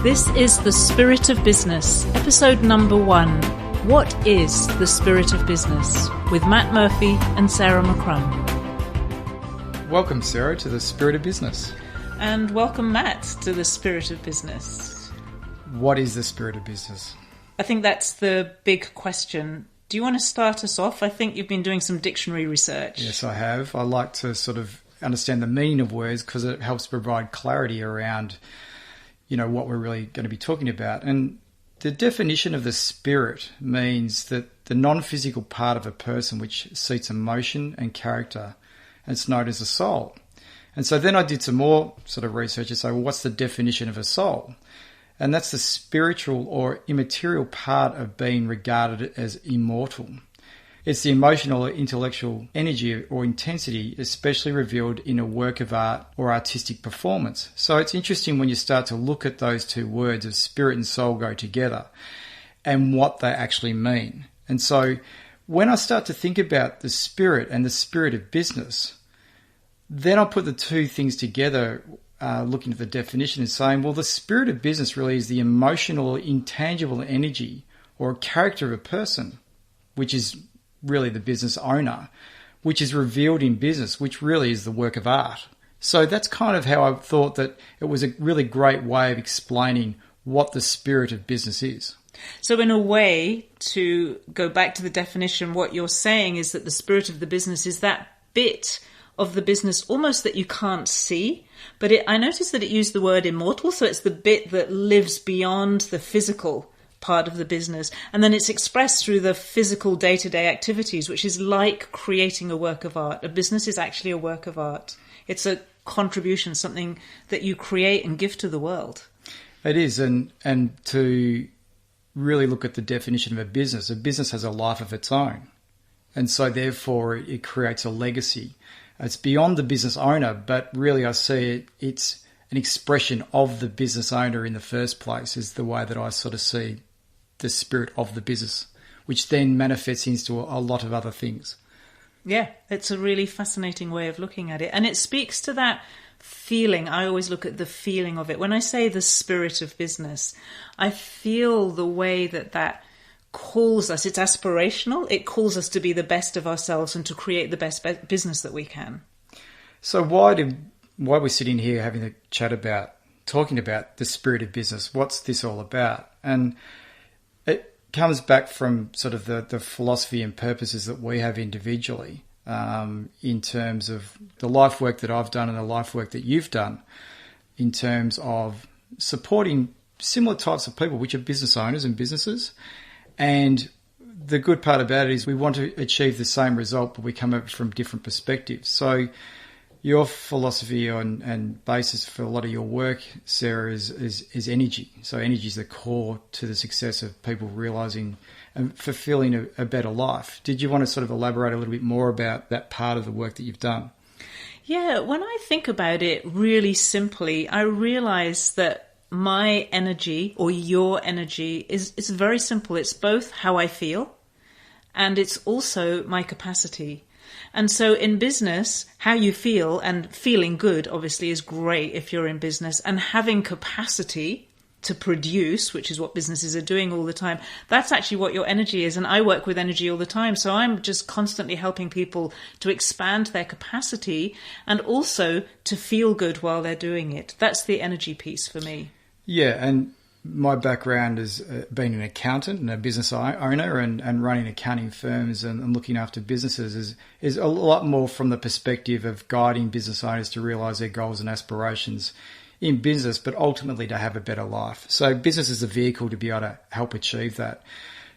This is The Spirit of Business, episode number 1. What is the Spirit of Business? With Matt Murphy and Sarah McCrum. Welcome, Sarah, to The Spirit of Business. And welcome, Matt, to The Spirit of Business. What is the spirit of business? I think that's the big question. Do you want to start us off? I think you've been doing some dictionary research. Yes, I have. I like to sort of understand the meaning of words because it helps provide clarity around, what we're really going to be talking about. And the definition of the spirit means that the non-physical part of a person which seats emotion and character, and it's known as the soul. And so then I did some more sort of research and say, well, what's the definition of a soul? And that's the spiritual or immaterial part of being regarded as immortal. It's the emotional or intellectual energy or intensity, especially revealed in a work of art or artistic performance. So it's interesting when you start to look at those two words of spirit and soul go together and what they actually mean. And so when I start to think about the spirit and the spirit of business, then I put the two things together, looking at the definition and saying, well, the spirit of business really is the emotional, intangible energy or character of a person, which is really the business owner, which is revealed in business, which really is the work of art. So that's kind of how I thought that it was a really great way of explaining what the spirit of business is. So in a way, to go back to the definition, what you're saying is that the spirit of the business is that bit of the business almost that you can't see. But I noticed that it used the word immortal, so it's the bit that lives beyond the physical part of the business. And then it's expressed through the physical day-to-day activities, which is like creating a work of art. A business is actually a work of art. It's a contribution, something that you create and give to the world. It is. And to really look at the definition of a business has a life of its own. And so therefore it creates a legacy. It's beyond the business owner, but really I see it's an expression of the business owner in the first place is the way that I sort of see the spirit of the business, which then manifests into a lot of other things. Yeah, it's a really fascinating way of looking at it. And it speaks to that feeling. I always look at the feeling of it. When I say the spirit of business, I feel the way that calls us. It's aspirational. It calls us to be the best of ourselves and to create the best business that we can. So why we're sitting here having a chat about, talking about the spirit of business, what's this all about? And it comes back from sort of the philosophy and purposes that we have individually in terms of the life work that I've done and the life work that you've done in terms of supporting similar types of people, which are business owners and businesses. And the good part about it is we want to achieve the same result, but we come at it from different perspectives. So your philosophy and basis for a lot of your work, Sarah, is energy. So energy is the core to the success of people realising and fulfilling a better life. Did you want to sort of elaborate a little bit more about that part of the work that you've done? Yeah, when I think about it really simply, I realise that my energy or your energy is very simple. It's both how I feel and it's also my capacity. And so in business, how you feel and feeling good obviously is great if you're in business, and having capacity to produce, which is what businesses are doing all the time, that's actually what your energy is. And I work with energy all the time. So I'm just constantly helping people to expand their capacity and also to feel good while they're doing it. That's the energy piece for me. Yeah, and my background has been an accountant and a business owner and running accounting firms and looking after businesses is a lot more from the perspective of guiding business owners to realise their goals and aspirations in business, but ultimately to have a better life. So business is a vehicle to be able to help achieve that.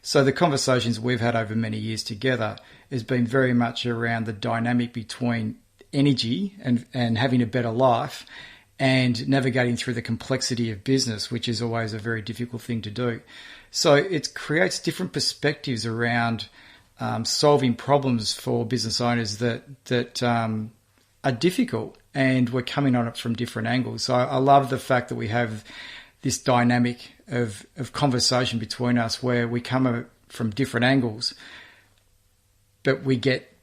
So the conversations we've had over many years together has been very much around the dynamic between energy and having a better life and navigating through the complexity of business, which is always a very difficult thing to do. So it creates different perspectives around solving problems for business owners that are difficult, and we're coming on it from different angles. So I love the fact that we have this dynamic of conversation between us where we come from different angles, but we get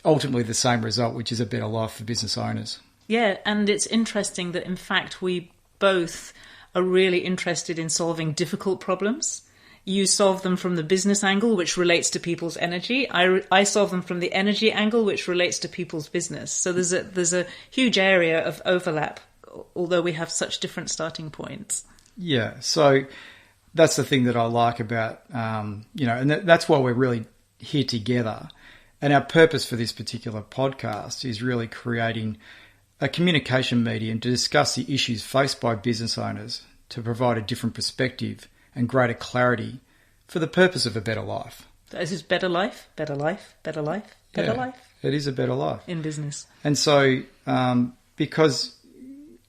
ultimately the same result, which is a better life for business owners. Yeah, and it's interesting that in fact we both are really interested in solving difficult problems. You solve them from the business angle, which relates to people's energy. I solve them from the energy angle, which relates to people's business. So there's a huge area of overlap, although we have such different starting points. Yeah, so that's the thing that I like about, and that's why we're really here together. And our purpose for this particular podcast is really creating a communication medium to discuss the issues faced by business owners, to provide a different perspective and greater clarity for the purpose of a better life. This is better life, better life, better life, better life. It is a better life. In business. And so, because,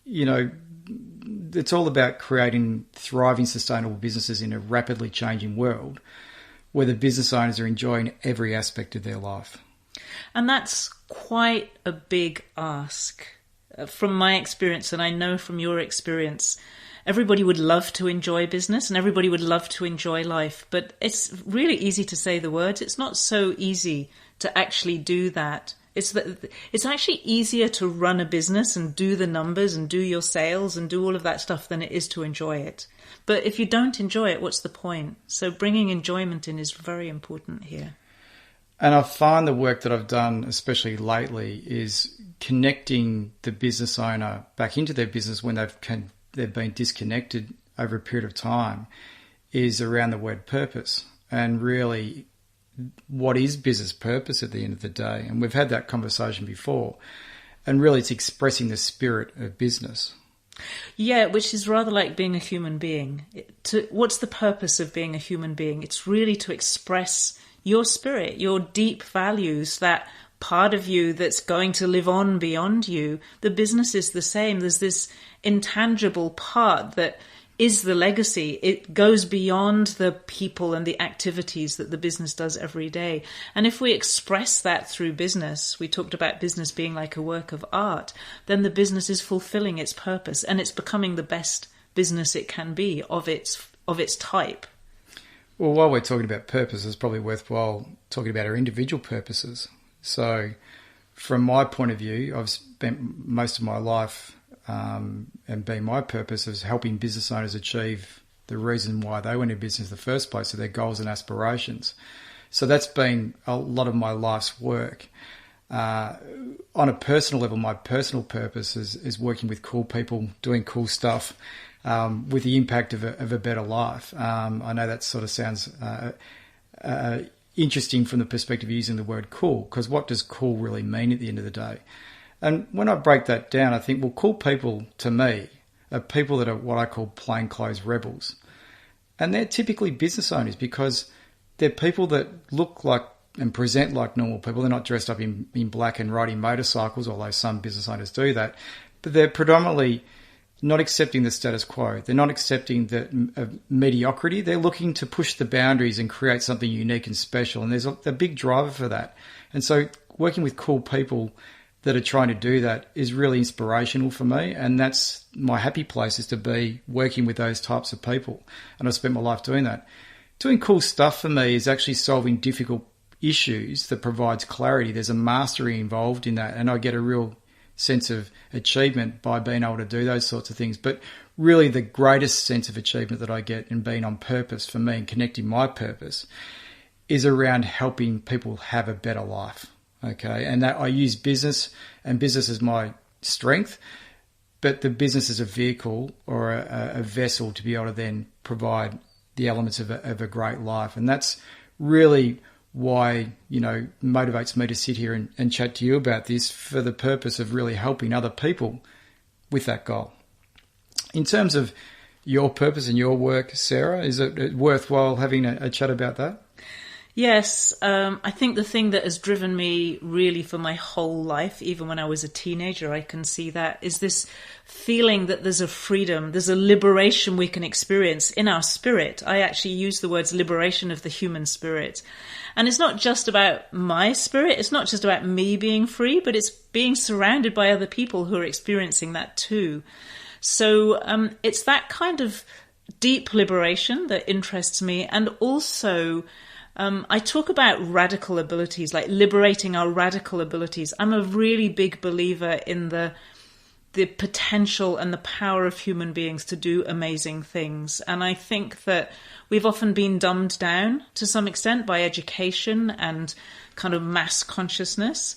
it's all about creating thriving, sustainable businesses in a rapidly changing world where the business owners are enjoying every aspect of their life. And that's quite a big ask. From my experience, and I know from your experience, everybody would love to enjoy business and everybody would love to enjoy life, but it's really easy to say the words. It's not so easy to actually do that. It's actually easier to run a business and do the numbers and do your sales and do all of that stuff than it is to enjoy it. But if you don't enjoy it, what's the point? So bringing enjoyment in is very important here. And I find the work that I've done, especially lately, is connecting the business owner back into their business when they've been disconnected over a period of time, is around the word purpose. And really, what is business purpose at the end of the day? And we've had that conversation before. And really, it's expressing the spirit of business. Yeah, which is rather like being a human being. What's the purpose of being a human being? It's really to express your spirit, your deep values, that part of you that's going to live on beyond you. The business is the same. There's this intangible part that is the legacy. It goes beyond the people and the activities that the business does every day. And if we express that through business, we talked about business being like a work of art, then the business is fulfilling its purpose and it's becoming the best business it can be of its type. Well, while we're talking about purpose, it's probably worthwhile talking about our individual purposes. So from my point of view, I've spent most of my life and being my purpose is helping business owners achieve the reason why they went into business in the first place, so their goals and aspirations. So that's been a lot of my life's work. On a personal level, my personal purpose is working with cool people, doing cool stuff, with the impact of a better life. I know that sort of sounds interesting from the perspective of using the word cool, because what does cool really mean at the end of the day? And when I break that down, I think, well, cool people to me are people that are what I call plainclothes rebels. And they're typically business owners because they're people that look like and present like normal people. They're not dressed up in black and riding motorcycles, although some business owners do that. But they're predominantly not accepting the status quo. They're not accepting the mediocrity. They're looking to push the boundaries and create something unique and special. And there's a big driver for that. And so working with cool people that are trying to do that is really inspirational for me. And that's my happy place, is to be working with those types of people. And I spent my life doing that. Doing cool stuff for me is actually solving difficult issues that provides clarity. There's a mastery involved in that. And I get a real sense of achievement by being able to do those sorts of things. But really the greatest sense of achievement that I get in being on purpose for me and connecting my purpose is around helping people have a better life. Okay, and that I use business, and business is my strength, but the business is a vehicle or a vessel to be able to then provide the elements of a great life. And that's really why, motivates me to sit here and chat to you about this, for the purpose of really helping other people with that goal. In terms of your purpose and your work, Sarah, is it worthwhile having a chat about that? Yes, I think the thing that has driven me really for my whole life, even when I was a teenager, I can see that, is this feeling that there's a freedom, there's a liberation we can experience in our spirit. I actually use the words liberation of the human spirit. And it's not just about my spirit, it's not just about me being free, but it's being surrounded by other people who are experiencing that too. So it's that kind of deep liberation that interests me, and also I talk about radical abilities, like liberating our radical abilities. I'm a really big believer in the the potential and the power of human beings to do amazing things. And I think that we've often been dumbed down to some extent by education and kind of mass consciousness.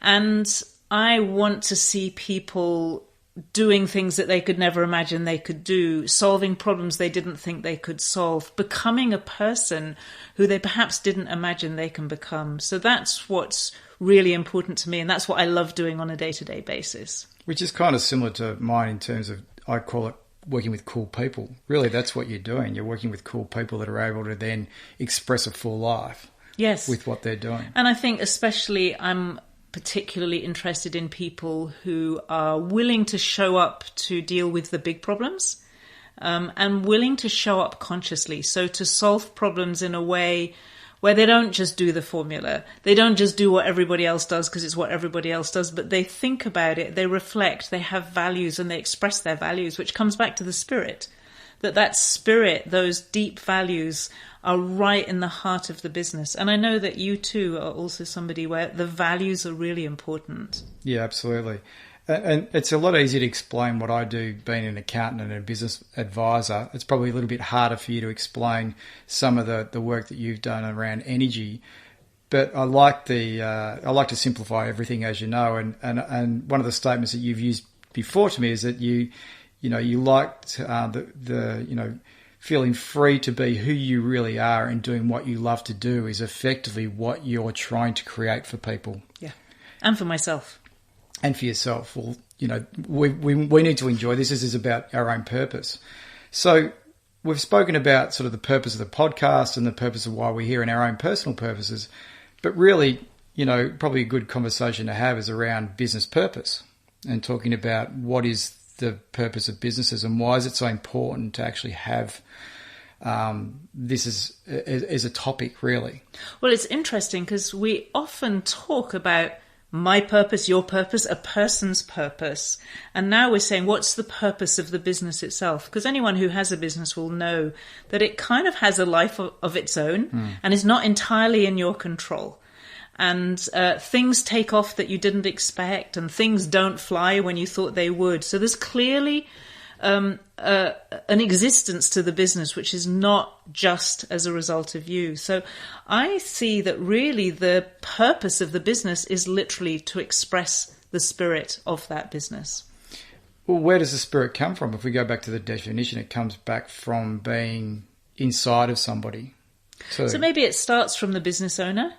And I want to see people doing things that they could never imagine they could do, solving problems they didn't think they could solve, becoming a person who they perhaps didn't imagine they can become. So that's what's really important to me, and that's what I love doing on a day-to-day basis. Which is kind of similar to mine in terms of, I call it working with cool people. Really, that's what you're doing. You're working with cool people that are able to then express a full life. Yes. With what they're doing. And I think especially I'm particularly interested in people who are willing to show up to deal with the big problems, and willing to show up consciously. So to solve problems in a way where they don't just do the formula. They don't just do what everybody else does because it's what everybody else does, but they think about it, they reflect, they have values, and they express their values, which comes back to the spirit. That spirit, those deep values, are right in the heart of the business. And I know that you too are also somebody where the values are really important. Yeah, absolutely. And it's a lot easier to explain what I do being an accountant and a business advisor. It's probably a little bit harder for you to explain some of the work that you've done around energy. But I like to simplify everything, as you know. And one of the statements that you've used before to me is that you liked feeling free to be who you really are, and doing what you love to do is effectively what you're trying to create for people. Yeah, and for myself. And for yourself. Well, we need to enjoy this. This is about our own purpose. So we've spoken about sort of the purpose of the podcast and the purpose of why we're here and our own personal purposes. But really, probably a good conversation to have is around business purpose and talking about what is the purpose of businesses and why is it so important to actually have this as a topic, really. Well, it's interesting because we often talk about my purpose, your purpose, a person's purpose. And now we're saying, what's the purpose of the business itself? Because anyone who has a business will know that it kind of has a life of its own and is not entirely in your control. And things take off that you didn't expect, and things don't fly when you thought they would. So there's clearly an existence to the business which is not just as a result of you. So I see that really the purpose of the business is literally to express the spirit of that business. Well, where does the spirit come from? If we go back to the definition, it comes back from being inside of somebody. So maybe it starts from the business owner,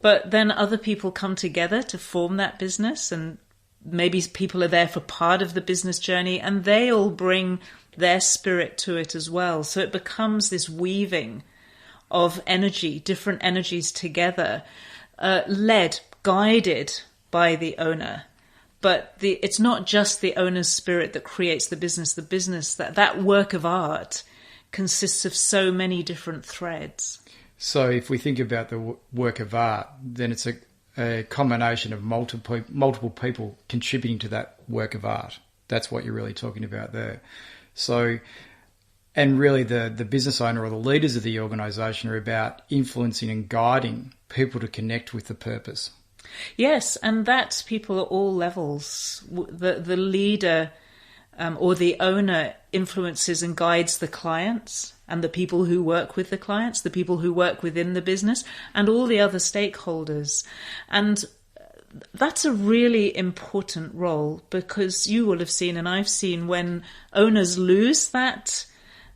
but then other people come together to form that business, and maybe people are there for part of the business journey, and they all bring their spirit to it as well. So it becomes this weaving of energy, different energies together, led, guided by the owner. But it's not just the owner's spirit that creates the business. The business, that work of art consists of so many different threads. So if we think about the work of art, then it's a combination of multiple people contributing to that work of art. That's what you're really talking about there. So, and really the business owner or the leaders of the organisation are about influencing and guiding people to connect with the purpose. Yes, and that's people at all levels. The leader or the owner influences and guides the clients and the people who work with the clients, the people who work within the business, and all the other stakeholders. And that's a really important role, because you will have seen, and I've seen, when owners lose that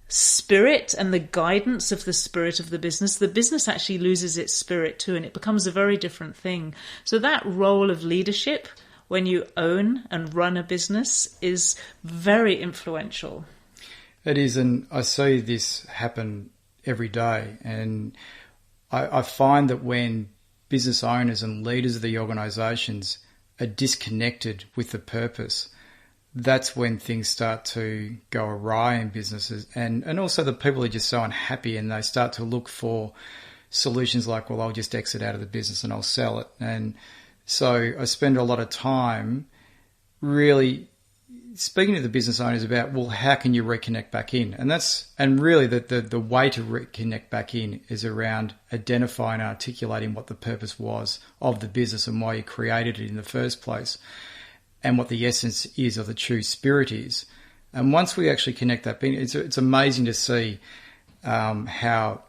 spirit and the guidance of the spirit of the business actually loses its spirit too, and it becomes a very different thing. So that role of leadership when you own and run a business is very influential. It is, and I see this happen every day. And I find that when business owners and leaders of the organisations are disconnected with the purpose, that's when things start to go awry in businesses. And also the people are just so unhappy, and they start to look for solutions like, well, I'll just exit out of the business and I'll sell it. And so I spend a lot of time really speaking to the business owners about, well, how can you reconnect back in? And really the way to reconnect back in is around identifying and articulating what the purpose was of the business and why you created it in the first place. and what the essence is of the true spirit is. And once we actually connect that being, it's amazing to see how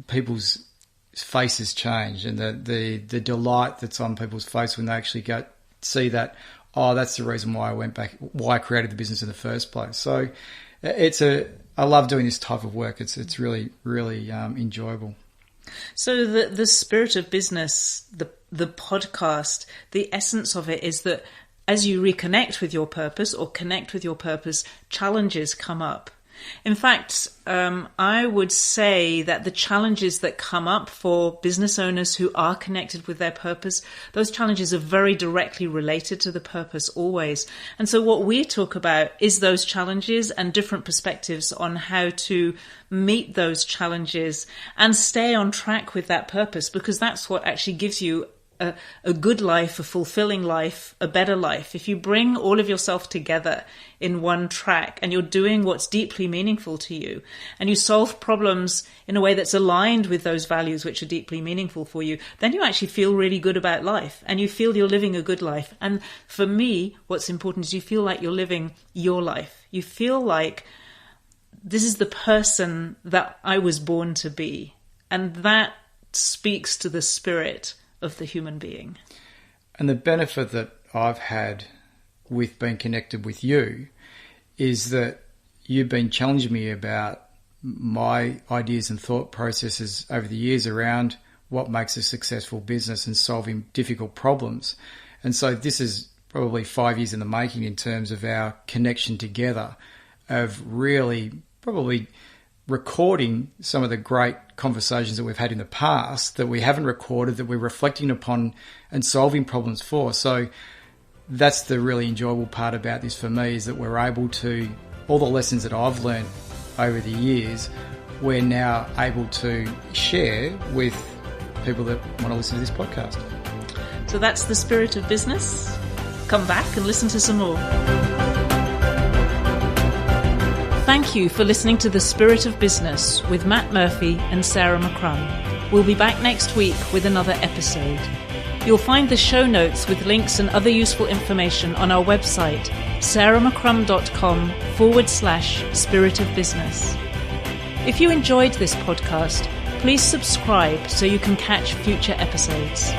people's faces change, and the delight that's on people's face when they actually see that, oh, that's the reason why I created the business in the first place. So I love doing this type of work. It's really, really enjoyable. So the spirit of business, the podcast, the essence of it is that as you reconnect with your purpose or connect with your purpose, challenges come up. In fact, I would say that the challenges that come up for business owners who are connected with their purpose, those challenges are very directly related to the purpose always. And so what we talk about is those challenges and different perspectives on how to meet those challenges and stay on track with that purpose, because that's what actually gives you a good life, a fulfilling life, a better life. If you bring all of yourself together in one track and you're doing what's deeply meaningful to you, and you solve problems in a way that's aligned with those values which are deeply meaningful for you, then you actually feel really good about life and you feel you're living a good life. And for me, what's important is you feel like you're living your life. You feel like this is the person that I was born to be. And that speaks to the spirit of the human being. And the benefit that I've had with being connected with you is that you've been challenging me about my ideas and thought processes over the years around what makes a successful business and solving difficult problems. And so this is probably 5 years in the making in terms of our connection together, of really probably recording some of the great conversations that we've had in the past that we haven't recorded, that we're reflecting upon and solving problems for. So that's the really enjoyable part about this for me, is that we're able to, all the lessons that I've learned over the years, we're now able to share with people that want to listen to this podcast. So that's the spirit of business. Come back and listen to some more. Thank you for listening to The Spirit of Business with Matt Murphy and Sarah McCrum. We'll be back next week with another episode. You'll find the show notes with links and other useful information on our website, sarahmccrum.com/spirit of business. If you enjoyed this podcast, please subscribe so you can catch future episodes.